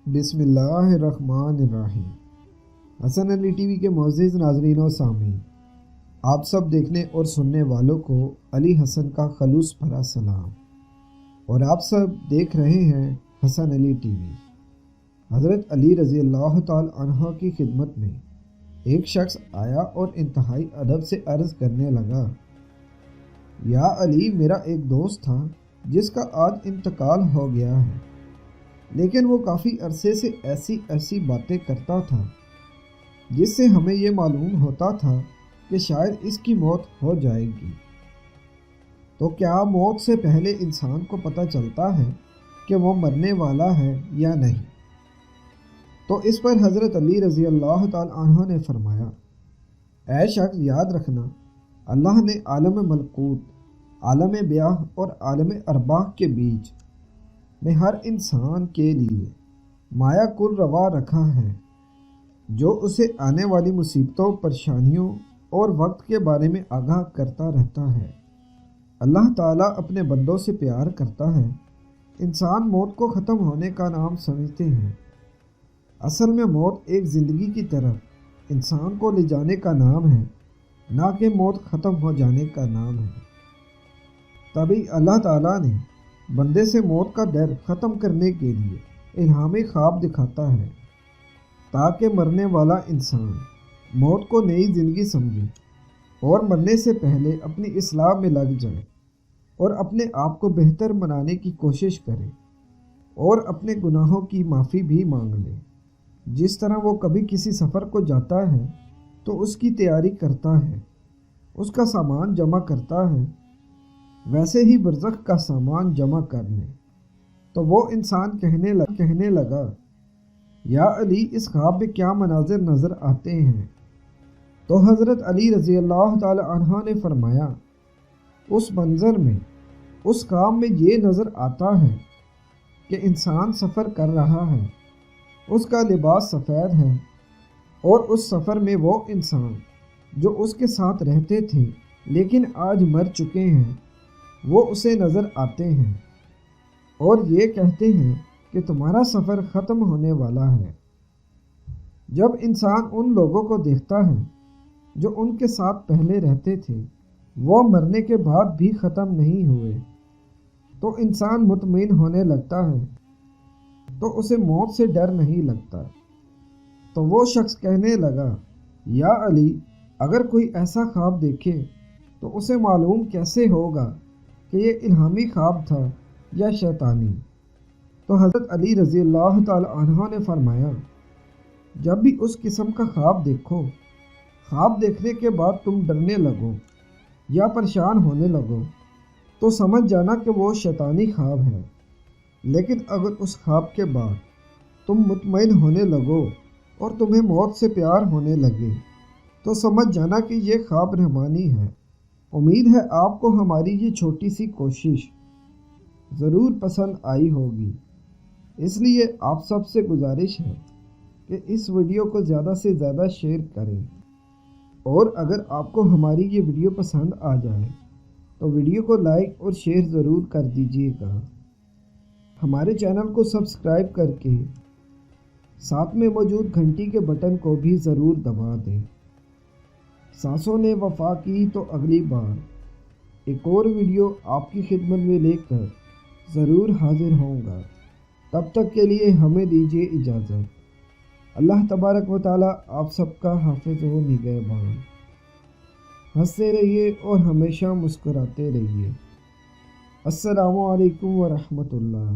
بسم اللہ الرحمن الرحیم۔ حسن علی ٹی وی کے معزز ناظرین و سامعین، آپ سب دیکھنے اور سننے والوں کو علی حسن کا خلوص بھرا سلام۔ اور آپ سب دیکھ رہے ہیں حسن علی ٹی وی۔ حضرت علی رضی اللہ تعالی عنہ کی خدمت میں ایک شخص آیا اور انتہائی ادب سے عرض کرنے لگا، یا علی، میرا ایک دوست تھا جس کا آج انتقال ہو گیا ہے، لیکن وہ کافی عرصے سے ایسی باتیں کرتا تھا جس سے ہمیں یہ معلوم ہوتا تھا کہ شاید اس کی موت ہو جائے گی۔ تو کیا موت سے پہلے انسان کو پتہ چلتا ہے کہ وہ مرنے والا ہے یا نہیں؟ تو اس پر حضرت علی رضی اللہ تعالی عنہ نے فرمایا، اے شخص، یاد رکھنا، اللہ نے عالم ملکوت، عالم بیاہ اور عالم ارواح کے بیچ میں ہر انسان کے لیے مایا کل روا رکھا ہے، جو اسے آنے والی مصیبتوں، پریشانیوں اور وقت کے بارے میں آگاہ کرتا رہتا ہے۔ اللہ تعالیٰ اپنے بندوں سے پیار کرتا ہے۔ انسان موت کو ختم ہونے کا نام سمجھتے ہیں، اصل میں موت ایک زندگی کی طرف انسان کو لے جانے کا نام ہے، نہ کہ موت ختم ہو جانے کا نام ہے۔ تبھی اللہ تعالیٰ نے بندے سے موت کا ڈر ختم کرنے کے لیے الہامی خواب دکھاتا ہے، تاکہ مرنے والا انسان موت کو نئی زندگی سمجھے اور مرنے سے پہلے اپنی اصلاح میں لگ جائے اور اپنے آپ کو بہتر بنانے کی کوشش کرے اور اپنے گناہوں کی معافی بھی مانگ لے۔ جس طرح وہ کبھی کسی سفر کو جاتا ہے تو اس کی تیاری کرتا ہے، اس کا سامان جمع کرتا ہے، ویسے ہی برزخ کا سامان جمع کر لے۔ تو وہ انسان کہنے لگا، یا علی، اس خواب میں کیا مناظر نظر آتے ہیں؟ تو حضرت علی رضی اللہ تعالی عنہ نے فرمایا، اس منظر میں، اس خواب میں یہ نظر آتا ہے کہ انسان سفر کر رہا ہے، اس کا لباس سفید ہے، اور اس سفر میں وہ انسان جو اس کے ساتھ رہتے تھے لیکن آج مر چکے ہیں، وہ اسے نظر آتے ہیں اور یہ کہتے ہیں کہ تمہارا سفر ختم ہونے والا ہے۔ جب انسان ان لوگوں کو دیکھتا ہے جو ان کے ساتھ پہلے رہتے تھے، وہ مرنے کے بعد بھی ختم نہیں ہوئے، تو انسان مطمئن ہونے لگتا ہے، تو اسے موت سے ڈر نہیں لگتا۔ تو وہ شخص کہنے لگا، یا علی، اگر کوئی ایسا خواب دیکھے تو اسے معلوم کیسے ہوگا کہ یہ الہامی خواب تھا یا شیطانی؟ تو حضرت علی رضی اللہ تعالی عنہ نے فرمایا، جب بھی اس قسم کا خواب دیکھو، خواب دیکھنے کے بعد تم ڈرنے لگو یا پریشان ہونے لگو، تو سمجھ جانا کہ وہ شیطانی خواب ہے۔ لیکن اگر اس خواب کے بعد تم مطمئن ہونے لگو اور تمہیں موت سے پیار ہونے لگے، تو سمجھ جانا کہ یہ خواب رحمانی ہے۔ امید ہے آپ کو ہماری یہ چھوٹی سی کوشش ضرور پسند آئی ہوگی، اس لیے آپ سب سے گزارش ہے کہ اس ویڈیو کو زیادہ سے زیادہ شیئر کریں، اور اگر آپ کو ہماری یہ ویڈیو پسند آ جائے تو ویڈیو کو لائک اور شیئر ضرور کر دیجیے گا۔ ہمارے چینل کو سبسکرائب کر کے ساتھ میں موجود گھنٹی کے بٹن کو بھی ضرور دبا دیں۔ سانسوں نے وفا کی تو اگلی بار ایک اور ویڈیو آپ کی خدمت میں لے کر ضرور حاضر ہوں گا۔ تب تک کے لیے ہمیں دیجیے اجازت۔ اللہ تبارک و تعالی آپ سب کا حافظ و نگہبان۔ ہنستے رہیے اور ہمیشہ مسکراتے رہیے۔ السلام علیکم ورحمۃ اللہ۔